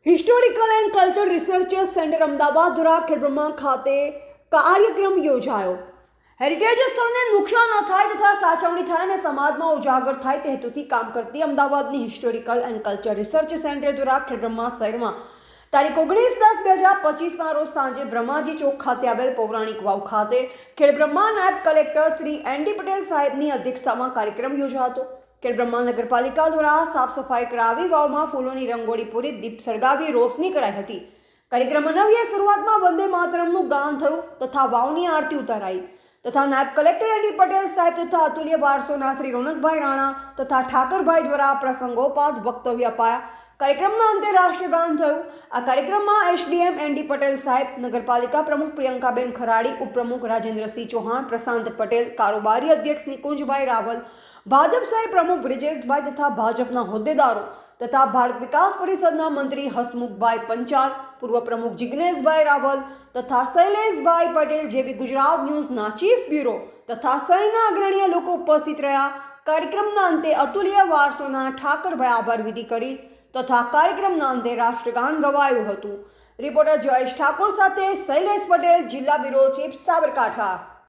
Historical and cultural research centre Ahmedabad દ્વારા ખેડબ્રહ્મા ખાતે કાર્યક્રમ યોજાયો। હેરિટેજ સ્થળને નુકસાન ન થાય તથા સાચવણી થાય અને સમાજમાં ઉજાગર થાય તે હેતુથી કામ કરતી અમદાવાદની historical and cultural research centre દ્વારા ખેડબ્રહ્મા શહેરમાં તારીખ 19/10/2025ના રોજ સાંજે બ્રહ્માજી ચોક ખાતે આવેલ પૌરાણિક વાવ ખાતે ખેડબ્રહ્મા નાયબ કલેક્ટર શ્રી એન.ડી. પટેલ સાહેબની અધ્યક્ષતામાં કાર્યક્રમ યોજાયો હતો। ખેડબ્રહ્મા નગરપાલિકા દ્વારા સાફ સફાઈ કરાવી વાવમાં ફૂલોની રંગોળી પૂરી દીપ સળગાવી રોશની કરાઈ હતી। કાર્યક્રમમાં નવીએ શરૂઆતમાં વંદે માતરમનું ગાન થયું તથા વાવની આરતી ઉતારાઈ તથા નાયબ કલેક્ટર એન.ડી. પટેલ સાહેબ તથા અતુલ્ય વારસોના શ્રી રોનકભાઈ રાણા તથા ઠાકરભાઈ દ્વારા પ્રસંગોપાત વક્તવ્ય અપાયા। કાર્યક્રમના અંતે રાષ્ટ્રગાન થયું। આ કાર્યક્રમમાં એસડીએમ એન.ડી. પટેલ સાહેબ, નગરપાલિકા પ્રમુખ પ્રિયંકાબેન ખરાડી, ઉપપ્રમુખ રાજેન્દ્રસિંહ ચૌહાણ, પ્રશાંત પટેલ, કારોબારી અધ્યક્ષ નિકુંજભાઈ રાવલ, ભાજપ શહેર પ્રમુખ બ્રિજેશભાઈ તથા ભાજપના હોદ્દેદારો તથા ભારત વિકાસ પરિષદના મંત્રી હસમુખભાઈ પંચાલ, પૂર્વ પ્રમુખ જિગ્નેશભાઈ રાવલ તથા શૈલેષભાઈ પટેલ જેવી ગુજરાત ન્યૂઝના ચીફ બ્યુરો તથા શહેરના અગ્રણીય લોકો ઉપસ્થિત રહ્યા। કાર્યક્રમના અંતે અતુલ્ય વારસોના ઠાકરભાઈ આભાર વિધિ કરી તથા કાર્યક્રમના અંતે રાષ્ટ્રગાન ગવાયું હતું। રિપોર્ટર જયેશ ઠાકોર સાથે શૈલેષ પટેલ, જિલ્લા બ્યુરો ચીફ, સાબરકાંઠા।